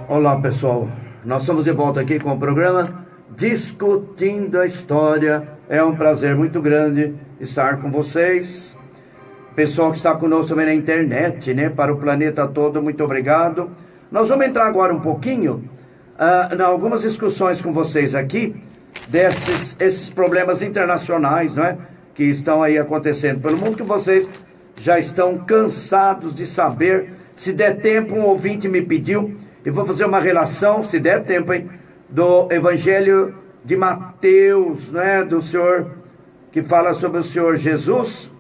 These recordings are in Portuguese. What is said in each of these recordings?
Olá pessoal, nós estamos de volta aqui com o programa Discutindo a História. É um prazer muito grande estar com vocês. Pessoal que está conosco também na internet, né, para o planeta todo, muito obrigado. Nós vamos entrar agora um pouquinho em algumas discussões com vocês aqui esses problemas internacionais, não é, que estão aí acontecendo pelo mundo, que vocês já estão cansados de saber. Se der tempo, um ouvinte me pediu, eu vou fazer uma relação, se der tempo, hein, do Evangelho de Mateus, né, do Senhor, que fala sobre o Senhor Jesus,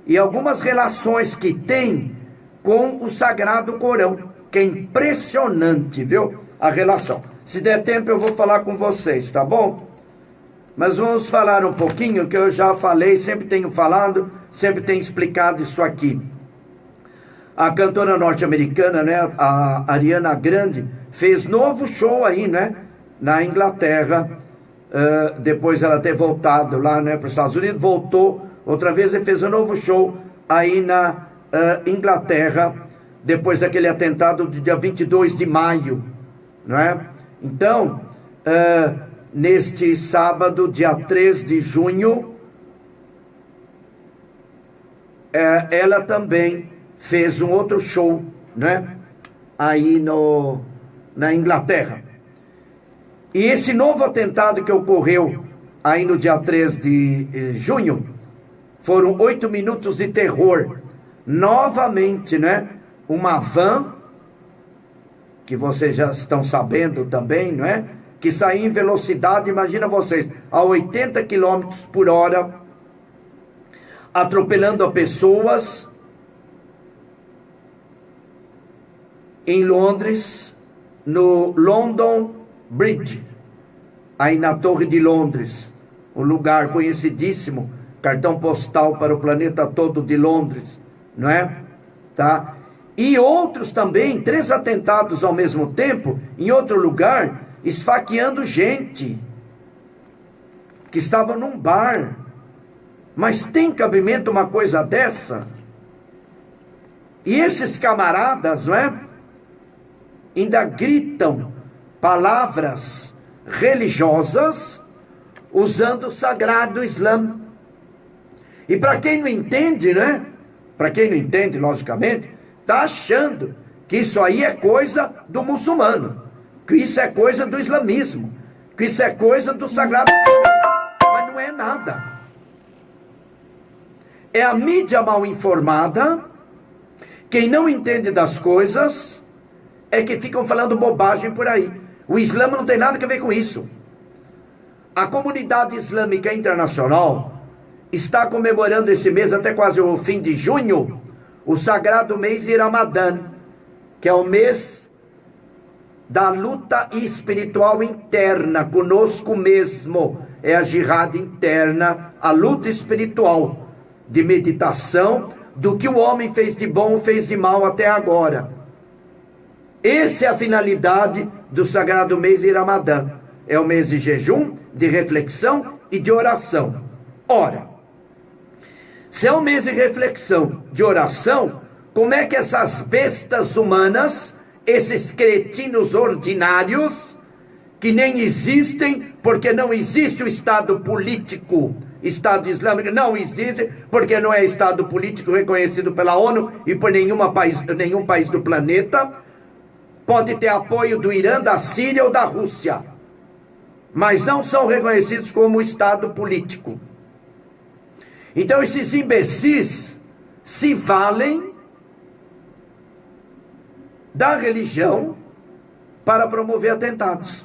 e algumas relações que tem com o Sagrado Corão, que é impressionante, viu, a relação. Se der tempo eu vou falar com vocês, tá bom? Mas vamos falar um pouquinho, que eu já falei, sempre tenho falado, sempre tenho explicado isso aqui. A cantora norte-americana, né, a Ariana Grande, fez novo show aí, né, na Inglaterra, depois ela ter voltado lá, né, para os Estados Unidos, voltou outra vez e fez um novo show aí na Inglaterra, depois daquele atentado do dia 22 de maio, não é? Então, neste sábado, dia 3 de junho, ela também fez um outro show, né, aí na Inglaterra. E esse novo atentado que ocorreu aí no dia 3 de junho, foram 8 minutos de terror. Novamente, né, uma van, que vocês já estão sabendo também, não é, que saiu em velocidade, imagina vocês, a 80 km por hora, atropelando a pessoas, em Londres, no London Bridge, aí na Torre de Londres, um lugar conhecidíssimo, cartão postal para o planeta todo de Londres, não é? Tá? E outros também, 3 atentados ao mesmo tempo, em outro lugar, esfaqueando gente, que estava num bar. Mas tem cabimento uma coisa dessa? E esses camaradas, não é, ainda gritam palavras religiosas usando o sagrado Islã. E para quem não entende, né? Para quem não entende, logicamente, está achando que isso aí é coisa do muçulmano, que isso é coisa do islamismo, que isso é coisa do sagrado. Mas não é nada. É a mídia mal informada. Quem não entende das coisas é que ficam falando bobagem por aí. O Islã não tem nada a ver com isso. A comunidade islâmica internacional está comemorando esse mês, até quase o fim de junho, o sagrado mês de Ramadã, que é o mês da luta espiritual interna, conosco mesmo. É a jihad interna, a luta espiritual, de meditação, do que o homem fez de bom ou fez de mal até agora. Essa é a finalidade do sagrado mês de Ramadã. É o mês de jejum, de reflexão e de oração. Ora, se é um mês de reflexão, de oração, como é que essas bestas humanas, esses cretinos ordinários, que nem existem, porque não existe o Estado político, Estado Islâmico, não existe, porque não é Estado político reconhecido pela ONU e por nenhum país do planeta, pode ter apoio do Irã, da Síria ou da Rússia, mas não são reconhecidos como Estado político. Então esses imbecis se valem da religião para promover atentados.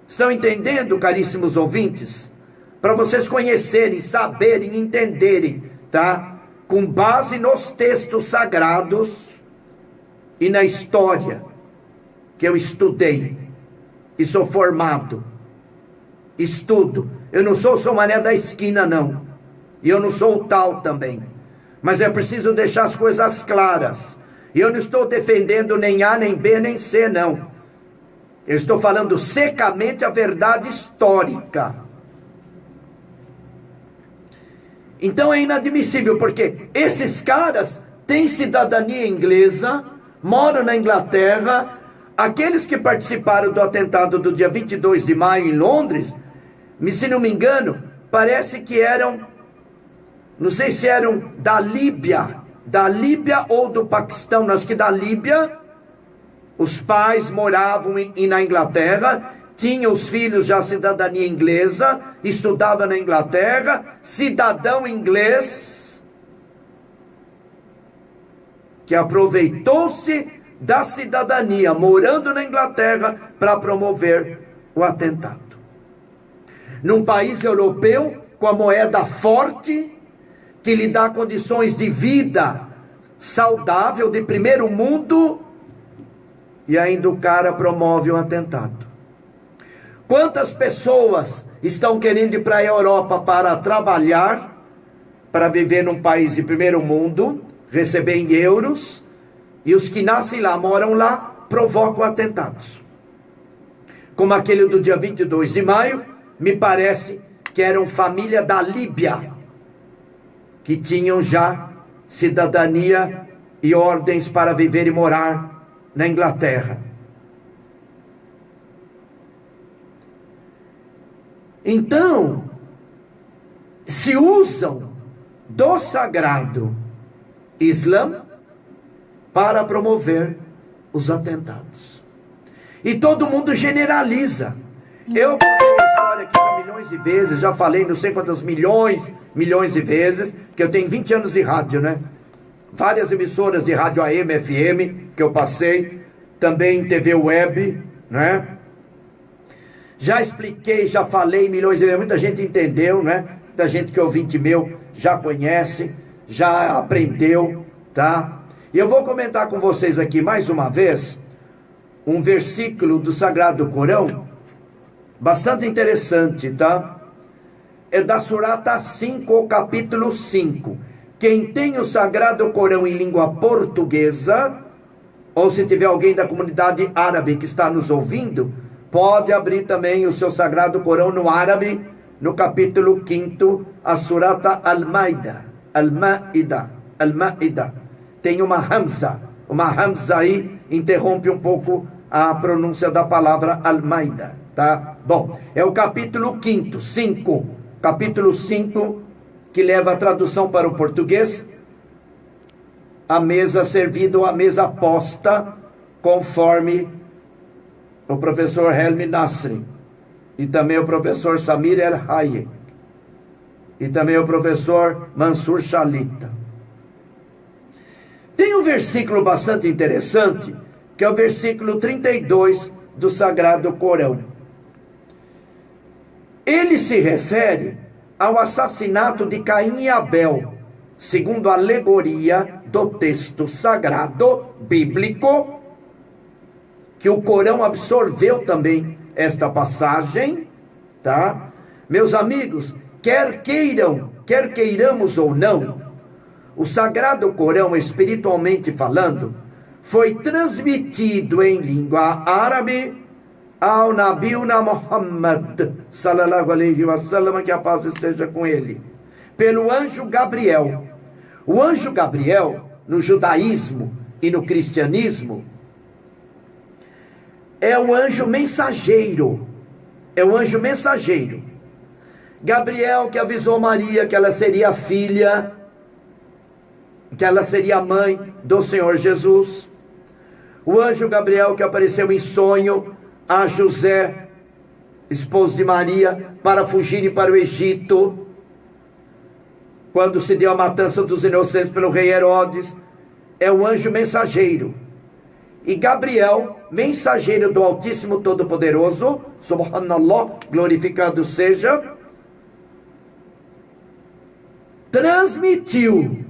Estão entendendo, caríssimos ouvintes? Para vocês conhecerem, saberem, entenderem, tá? Com base nos textos sagrados e na história que eu estudei e sou formado, estudo. Eu não sou o São Mané da esquina, não. E eu não sou o tal também. Mas é preciso deixar as coisas claras. E eu não estou defendendo nem A, nem B, nem C, não. Eu estou falando secamente a verdade histórica. Então é inadmissível, porque esses caras têm cidadania inglesa, moram na Inglaterra. Aqueles que participaram do atentado do dia 22 de maio em Londres, se não me engano, parece que eram, não sei se eram da Líbia ou do Paquistão, acho que da Líbia. Os pais moravam na Inglaterra, tinham os filhos já cidadania inglesa, estudava na Inglaterra, cidadão inglês, que aproveitou-se da cidadania, morando na Inglaterra, para promover o atentado. Num país europeu, com a moeda forte, que lhe dá condições de vida saudável, de primeiro mundo, e ainda o cara promove um atentado. Quantas pessoas estão querendo ir para a Europa para trabalhar, para viver num país de primeiro mundo, receber em euros, e os que nascem lá, moram lá, provocam atentados. Como aquele do dia 22 de maio, me parece que eram família da Líbia, que tinham já cidadania e ordens para viver e morar na Inglaterra. Então, se usam do sagrado Islã para promover os atentados. E todo mundo generaliza. Eu contei a história aqui já milhões de vezes, já falei não sei quantas milhões de vezes, que eu tenho 20 anos de rádio, né? Várias emissoras de rádio AM, FM, que eu passei, também TV web, né? Já expliquei, já falei milhões de vezes, muita gente entendeu, né? Muita gente que é ouvinte meu já conhece, já aprendeu, tá? E eu vou comentar com vocês aqui mais uma vez um versículo do Sagrado Corão, bastante interessante, tá? É da Surata 5, capítulo 5. Quem tem o Sagrado Corão em língua portuguesa, ou se tiver alguém da comunidade árabe que está nos ouvindo, pode abrir também o seu Sagrado Corão no árabe, no capítulo 5, a Surata Al-Maida. Al-Maida. Tem uma hamza aí interrompe um pouco a pronúncia da palavra Al-Maida, tá? Bom, é o capítulo 5, capítulo 5, que leva a tradução para o português, a mesa servida ou a mesa posta, conforme o professor Helmi Nasri, e também o professor Samir El-Hayek, e também o professor Mansur Shalita. Tem um versículo bastante interessante, que é o versículo 32 do Sagrado Corão. Ele se refere ao assassinato de Caim e Abel, segundo a alegoria do texto sagrado bíblico, que o Corão absorveu também esta passagem, tá? Meus amigos, quer queiramos ou não, o Sagrado Corão, espiritualmente falando, foi transmitido em língua árabe ao Nabiuna Muhammad, sallallahu alaihi wasallam, que a paz esteja com ele, pelo anjo Gabriel. O anjo Gabriel, no judaísmo e no cristianismo, é o anjo mensageiro. É o anjo mensageiro. Gabriel que avisou Maria que ela seria filha, que ela seria mãe do Senhor Jesus. O anjo Gabriel que apareceu em sonho a José, esposo de Maria, para fugirem para o Egito, quando se deu a matança dos inocentes pelo rei Herodes. É o anjo mensageiro. E Gabriel, mensageiro do Altíssimo Todo-Poderoso, subhanallah, glorificado seja, transmitiu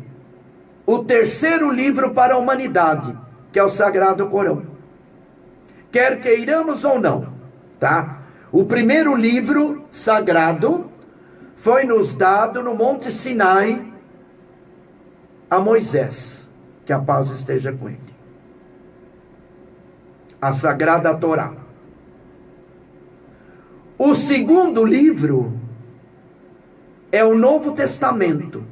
o terceiro livro para a humanidade, que é o Sagrado Corão. Quer queiramos ou não, tá? O primeiro livro sagrado foi nos dado no Monte Sinai a Moisés, que a paz esteja com ele. A Sagrada Torá. O segundo livro é o Novo Testamento,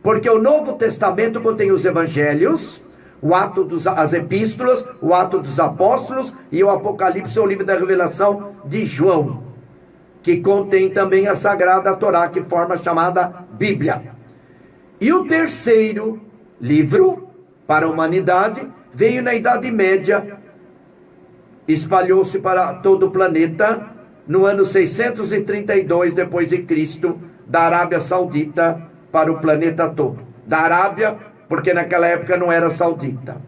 Porque o Novo Testamento contém os evangelhos, as epístolas, o Ato dos Apóstolos e o Apocalipse, o livro da revelação de João, que contém também a Sagrada Torá, que forma a chamada Bíblia. E o terceiro livro para a humanidade veio na Idade Média, espalhou-se para todo o planeta no ano 632 depois de Cristo, da Arábia Saudita para o planeta todo. Da Arábia, porque naquela época não era saudita.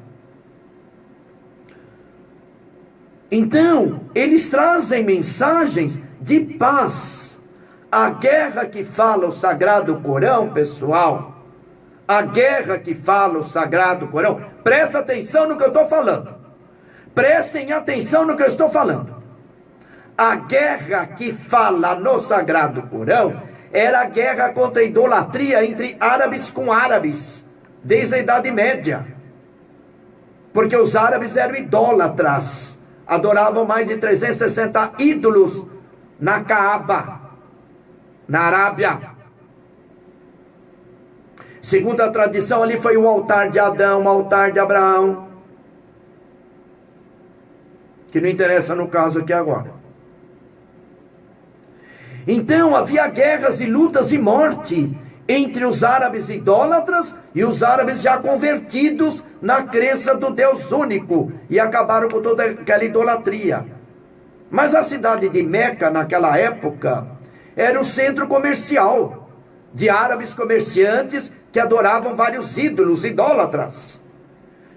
Então, eles trazem mensagens de paz. A guerra que fala o Sagrado Corão, pessoal, a guerra que fala o Sagrado Corão, presta atenção no que eu estou falando. Prestem atenção no que eu estou falando. A guerra que fala no Sagrado Corão era a guerra contra a idolatria entre árabes com árabes, desde a Idade Média. Porque os árabes eram idólatras, adoravam mais de 360 ídolos na Caaba, na Arábia. Segundo a tradição, ali foi o altar de Adão, o altar de Abraão, que não interessa no caso aqui agora. Então havia guerras e lutas e morte entre os árabes idólatras e os árabes já convertidos na crença do Deus único, e acabaram com toda aquela idolatria. Mas a cidade de Meca, naquela época, era um centro comercial de árabes comerciantes que adoravam vários ídolos idólatras.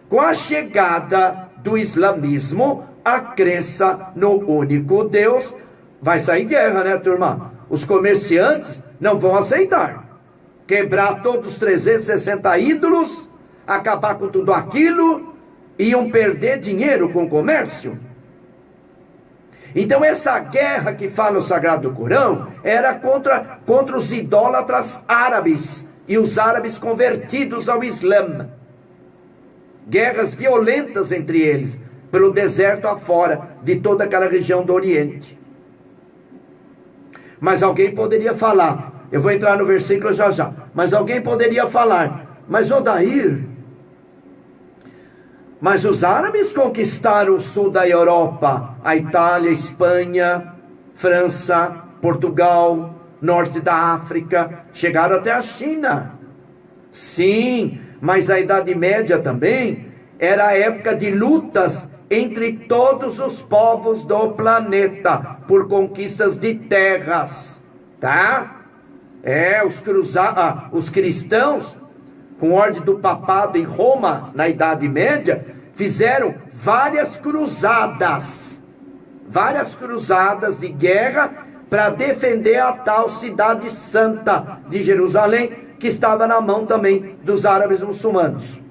Com a chegada do islamismo, a crença no único Deus, vai sair guerra, né, turma? Os comerciantes não vão aceitar quebrar todos os 360 ídolos, acabar com tudo aquilo, iam perder dinheiro com o comércio. Então essa guerra que fala o Sagrado Corão era contra os idólatras árabes e os árabes convertidos ao Islã. Guerras violentas entre eles, pelo deserto afora de toda aquela região do Oriente. Mas alguém poderia falar, eu vou entrar no versículo já já, mas alguém poderia falar, mas Odair, mas os árabes conquistaram o sul da Europa, a Itália, Espanha, França, Portugal, norte da África, chegaram até a China. Sim, mas a Idade Média também era a época de lutas entre todos os povos do planeta, por conquistas de terras, tá? Os cristãos, com ordem do papado em Roma, na Idade Média, fizeram várias cruzadas de guerra, para defender a tal cidade santa de Jerusalém, que estava na mão também dos árabes muçulmanos.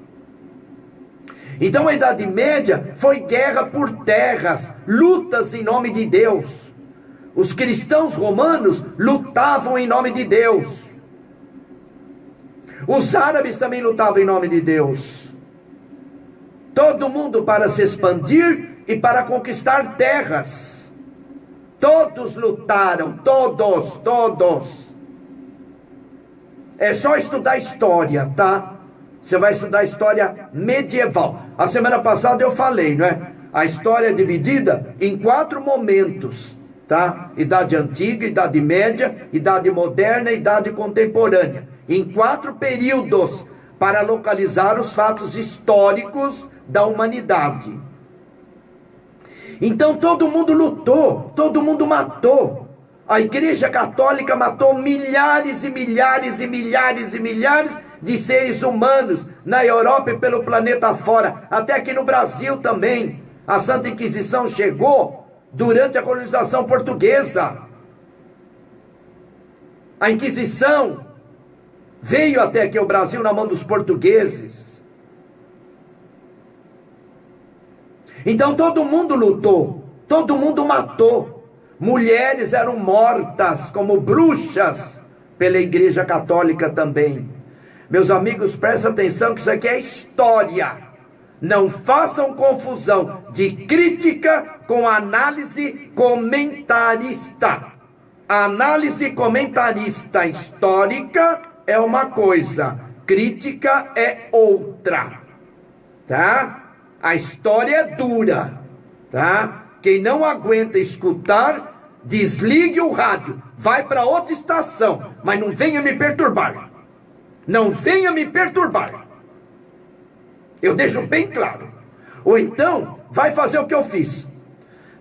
Então a Idade Média foi guerra por terras, lutas em nome de Deus. Os cristãos romanos lutavam em nome de Deus. Os árabes também lutavam em nome de Deus. Todo mundo para se expandir e para conquistar terras. Todos lutaram, todos. É só estudar história, tá? Você vai estudar história medieval. A semana passada eu falei, não é? A história é dividida em 4 momentos, tá? Idade Antiga, Idade Média, Idade Moderna e Idade Contemporânea. Em 4 períodos, para localizar os fatos históricos da humanidade. Então todo mundo lutou, todo mundo matou. A Igreja Católica matou milhares e milhares e milhares e milhares de seres humanos na Europa e pelo planeta fora, até aqui no Brasil também. A Santa Inquisição chegou durante a colonização portuguesa. A Inquisição veio até aqui ao Brasil na mão dos portugueses. Então todo mundo lutou, todo mundo matou. Mulheres eram mortas como bruxas pela Igreja Católica também. Meus amigos, prestem atenção que isso aqui é história. Não façam confusão de crítica com análise comentarista. A análise comentarista histórica é uma coisa, crítica é outra, tá? A história é dura, tá? Quem não aguenta escutar, desligue o rádio, vai para outra estação, mas não venha me perturbar. Não venha me perturbar. Eu deixo bem claro. Ou então, vai fazer o que eu fiz.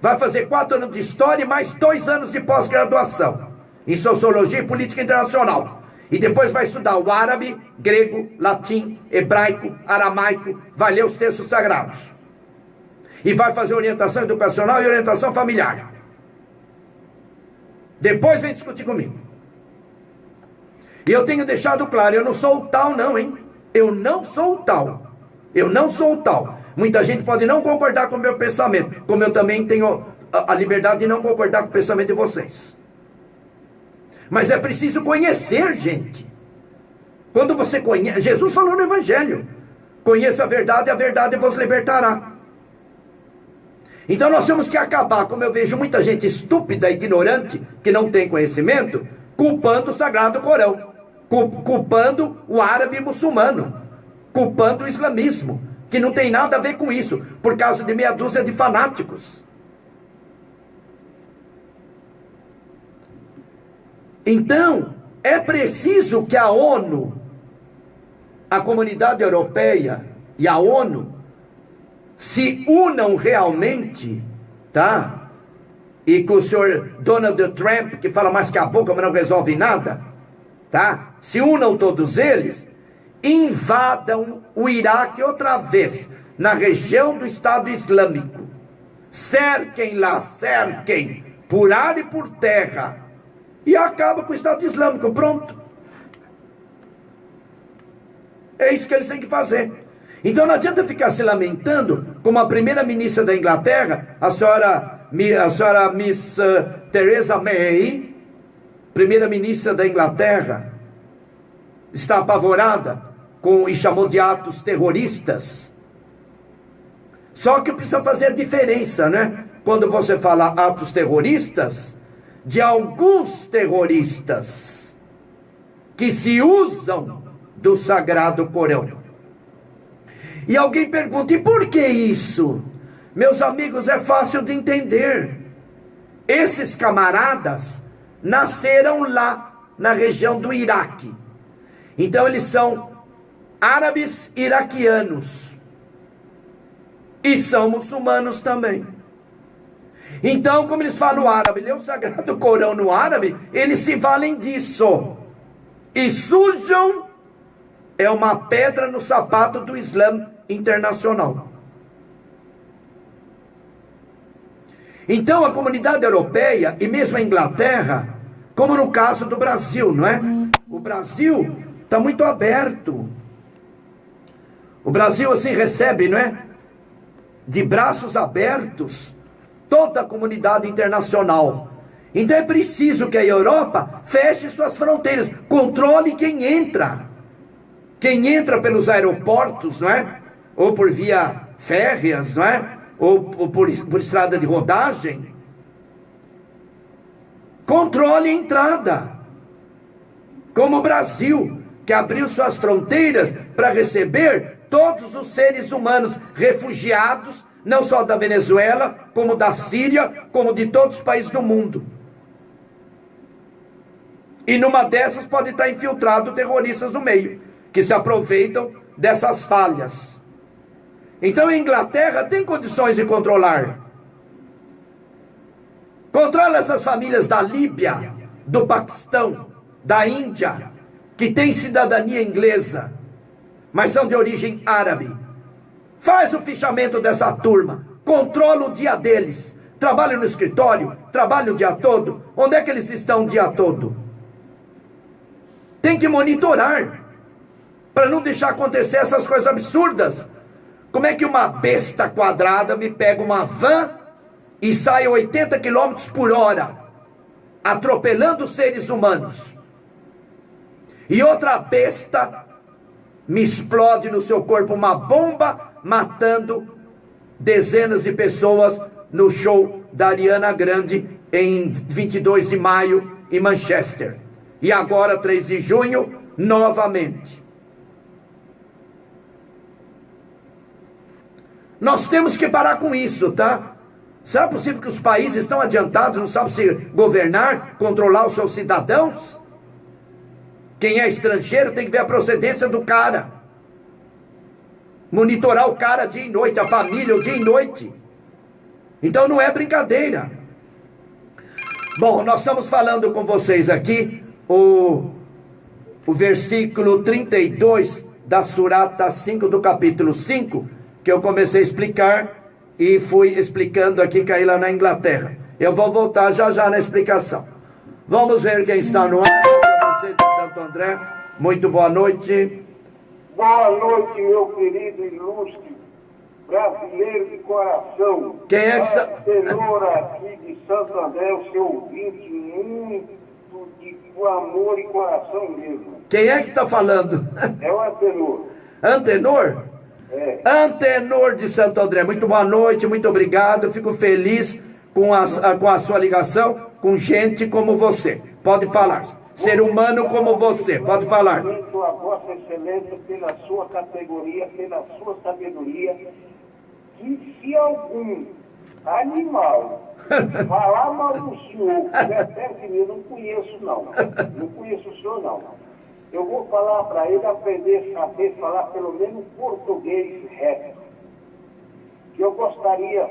Vai fazer 4 anos de história e mais 2 anos de pós-graduação em Sociologia e Política Internacional. E depois vai estudar o árabe, grego, latim, hebraico, aramaico, vai ler os textos sagrados. E vai fazer orientação educacional e orientação familiar. Depois vem discutir comigo. E eu tenho deixado claro, eu não sou o tal não, hein? Eu não sou o tal. Eu não sou o tal. Muita gente pode não concordar com o meu pensamento, como eu também tenho a liberdade de não concordar com o pensamento de vocês. Mas é preciso conhecer, gente. Quando você conhece, Jesus falou no Evangelho, conheça a verdade vos libertará. Então nós temos que acabar, como eu vejo muita gente estúpida, ignorante, que não tem conhecimento, culpando o Sagrado Corão, culpando o árabe muçulmano, culpando o islamismo, que não tem nada a ver com isso, por causa de meia dúzia de fanáticos. Então, é preciso que a ONU, a Comunidade Europeia e a ONU se unam realmente, tá? E com o senhor Donald Trump, que fala mais que a boca, mas não resolve nada, tá? Se unam todos eles, invadam o Iraque outra vez, na região do Estado Islâmico. Cerquem lá, cerquem, por ar e por terra, e acaba com o Estado Islâmico, pronto. É isso que eles têm que fazer. Então não adianta ficar se lamentando, como a primeira-ministra da Inglaterra, a senhora Miss Theresa May, primeira-ministra da Inglaterra, está apavorada e chamou de atos terroristas. Só que precisa fazer a diferença, né? Quando você fala atos terroristas, de alguns terroristas que se usam do Sagrado Corão. E alguém pergunta, e por que isso? Meus amigos, é fácil de entender. Esses camaradas nasceram lá, na região do Iraque. Então eles são árabes iraquianos. E são muçulmanos também. Então, como eles falam árabe, lê o Sagrado Corão no árabe, eles se valem disso. E sujam, é uma pedra no sapato do Islã internacional. Então a comunidade europeia e mesmo a Inglaterra, como no caso do Brasil, não é? O Brasil está muito aberto. O Brasil assim recebe, não é? De braços abertos toda a comunidade internacional. Então é preciso que a Europa feche suas fronteiras, controle quem entra. Quem entra pelos aeroportos, não é? Ou por via férreas, não é? Ou por estrada de rodagem. Controle a entrada. Como o Brasil, que abriu suas fronteiras para receber todos os seres humanos refugiados, não só da Venezuela, como da Síria, como de todos os países do mundo. E numa dessas pode estar infiltrado terroristas no meio, que se aproveitam dessas falhas. Então a Inglaterra tem condições de controlar. Controla essas famílias da Líbia, do Paquistão, da Índia, que têm cidadania inglesa, mas são de origem árabe. Faz o fichamento dessa turma, controla o dia deles, trabalha no escritório, trabalha o dia todo. Onde é que eles estão o dia todo? Tem que monitorar, para não deixar acontecer essas coisas absurdas. Como é que uma besta quadrada me pega uma van e sai a 80 km por hora, atropelando seres humanos? E outra besta me explode no seu corpo uma bomba, matando dezenas de pessoas no show da Ariana Grande em 22 de maio em Manchester. E agora, 3 de junho, novamente. Nós temos que parar com isso, tá? Será possível que os países estão adiantados, não sabem se governar, controlar os seus cidadãos? Quem é estrangeiro tem que ver a procedência do cara. Monitorar o cara dia e noite, a família, o dia e noite. Então não é brincadeira. Bom, nós estamos falando com vocês aqui o versículo 32 da Surata 5 do capítulo 5, que eu comecei a explicar e fui explicando aqui, caí lá na Inglaterra. Eu vou voltar já já na explicação. Vamos ver quem está no ar. Você de Santo André, muito boa noite. Boa noite, meu querido ilustre brasileiro de coração. Quem é que está... Tenor aqui de Santo André, o seu ouvinte muito de amor e coração mesmo. Quem é que está falando? É o Antenor. Antenor? É. Antenor de Santo André, muito boa noite, muito obrigado. Eu fico feliz com a sua ligação, com gente como você. Pode falar. Ser humano como você, pode falar. A Vossa Excelência, pela sua categoria, pela sua sabedoria, que se algum animal falar mal do senhor, perto de mim, eu não conheço não. Não conheço o senhor não. Eu vou falar para ele aprender a saber falar pelo menos português reto. Que eu gostaria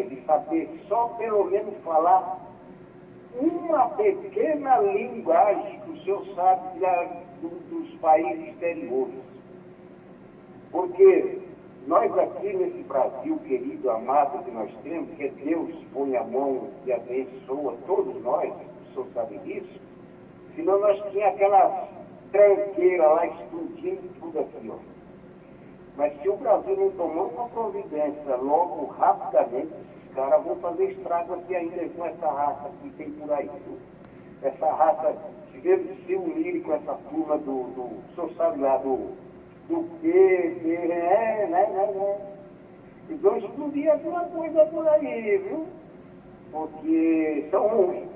de saber só pelo menos falar uma pequena linguagem que o senhor sabe dos países exteriores. Porque nós aqui nesse Brasil querido, amado que nós temos, que Deus põe a mão e abençoa todos nós, o senhor sabe disso, senão nós tínhamos aquela tranqueira lá explodindo tudo aqui, ó. Mas se o Brasil não tomar uma providência logo, rapidamente, esses caras vão fazer estrago aqui ainda com essa raça que tem por aí. Viu? Essa raça, se eles se unirem com essa turma o senhor sabe lá, do né? E vão explodir alguma coisa por aí, viu? Porque são ruins.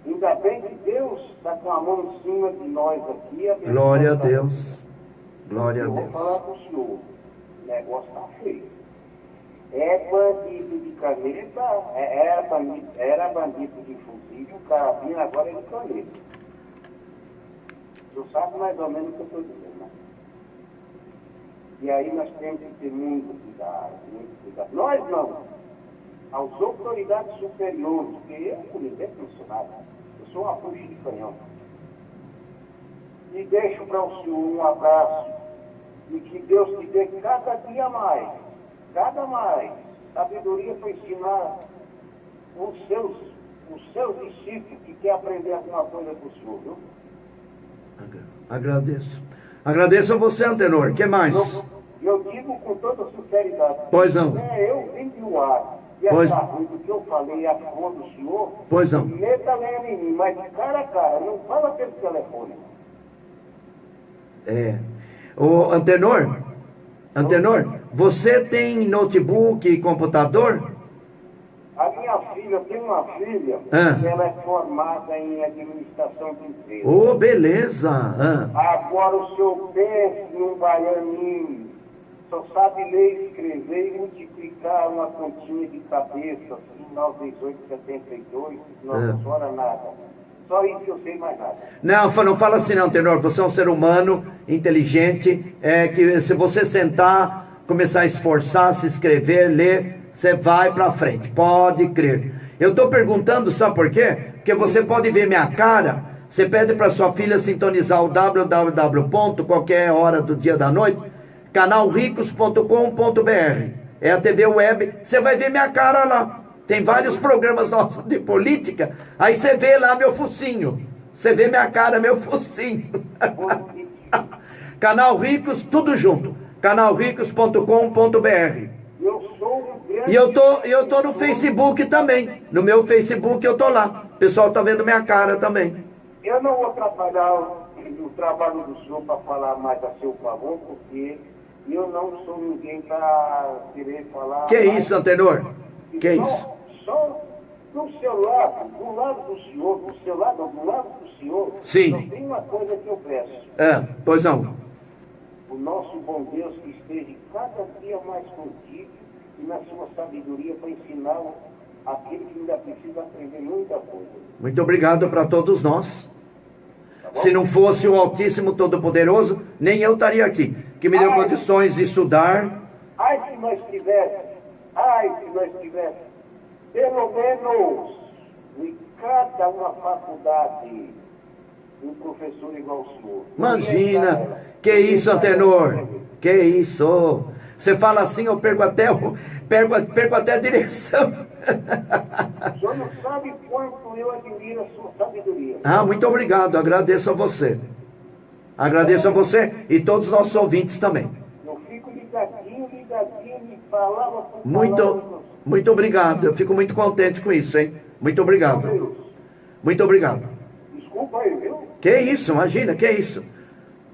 Ainda bem que Deus está com a mão em cima de nós aqui. Glória a Deus. Glória a Deus. Eu vou falar para o senhor, o negócio está feio. É bandido de caneta, era bandido de fuzil, o carabina agora é de caneta. O senhor sabe mais ou menos o que eu estou dizendo, né? E aí nós temos que ter muito cuidado, muito cuidado. Nós não. As autoridades superiores, porque eu, por exemplo, não sou nada. Eu sou uma puxa de canhão. E deixo para o senhor um abraço e que Deus te dê cada dia mais, sabedoria para ensinar os seus discípulos que querem aprender alguma coisa com o senhor, viu? Agradeço a você, Antenor. O que mais? Eu digo com toda sinceridade. Pois não. Eu vim do ar. E Pois... essa coisa que eu falei a favor do senhor, pois não. Meta lenha em mim, mas cara a cara, não fala pelo telefone. Ô, Antenor, você tem notebook e computador? A minha filha, eu tenho uma filha, que ela é formada em administração de empresas. Ô, beleza. Agora o senhor pense num baianinho, só sabe ler, escrever e multiplicar uma continha de cabeça, assim, 91872, não fora nada. Só isso que eu sei, mais nada. Não fala assim não, Tenor. Você é um ser humano inteligente, que se você sentar, começar a esforçar, se escrever, ler, você vai pra frente, pode crer. Eu tô perguntando, sabe por quê? Porque você pode ver minha cara. Você pede para sua filha sintonizar o www. Qualquer hora do dia da noite, canalricos.com.br. É a TV web, você vai ver minha cara lá. Tem vários programas nossos de política. Aí você vê lá meu focinho. Você vê minha cara, meu focinho. Canal Ricos, tudo junto. canalricos.com.br. E eu tô no Facebook também. No meu Facebook eu tô lá. O pessoal tá vendo minha cara também. Eu não vou atrapalhar o trabalho do senhor para falar mais a seu favor, porque eu não sou ninguém para querer falar. Que isso, Antenor? Que isso? Só do seu lado, do lado do senhor, do seu lado, do lado do senhor, sim. Só tem uma coisa que eu peço. Pois não. O nosso bom Deus que esteja cada dia mais contigo e na sua sabedoria para ensinar aquele que ainda precisa aprender muita coisa. Muito obrigado para todos nós. Se não fosse o Altíssimo Todo-Poderoso, nem eu estaria aqui, que me deu condições de estudar. Ai, se nós tivéssemos, pelo menos em cada uma faculdade, um professor igual o senhor. Imagina, que isso, Antenor? Que isso? Você fala assim, eu perco até a direção. O senhor não sabe quanto eu admiro a sua sabedoria. Ah, muito obrigado, agradeço a você. Agradeço a você e todos os nossos ouvintes também. Eu fico ligadinho, me falava por palavras. Muito obrigado, eu fico muito contente com isso, hein? Muito obrigado. Muito obrigado. Desculpa aí, viu? Que isso, imagina, que isso.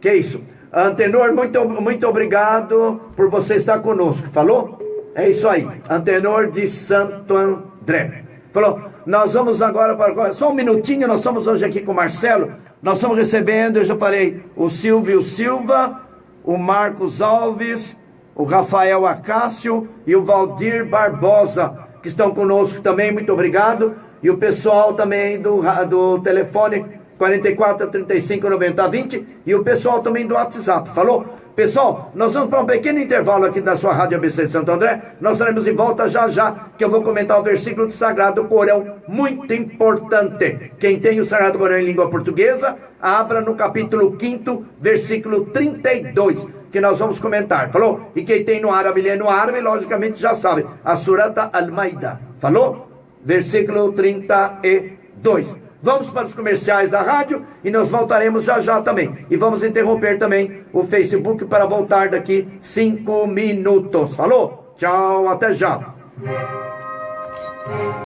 Que isso. Antenor, muito obrigado por você estar conosco. Falou? É isso aí. Antenor de Santo André. Falou, nós vamos agora para... Só um minutinho, nós estamos hoje aqui com o Marcelo. Nós estamos recebendo, eu já falei, o Silvio Silva, o Marcos Alves, o Rafael Acácio e o Valdir Barbosa, que estão conosco também, muito obrigado. E o pessoal também do telefone 44 35 90 20 e o pessoal também do WhatsApp. Falou? Pessoal, nós vamos para um pequeno intervalo aqui da sua Rádio ABC de Santo André. Nós estaremos em volta já já, que eu vou comentar o versículo do Sagrado Corão, muito importante. Quem tem o Sagrado Corão em língua portuguesa, abra no capítulo 5º, versículo 32, que nós vamos comentar. Falou? E quem tem no árabe, lê no árabe, logicamente já sabe. A Surata Al-Maida. Falou? Versículo 32. Vamos para os comerciais da rádio e nós voltaremos já já também. E vamos interromper também o Facebook para voltar daqui 5 minutos. Falou? Tchau, até já.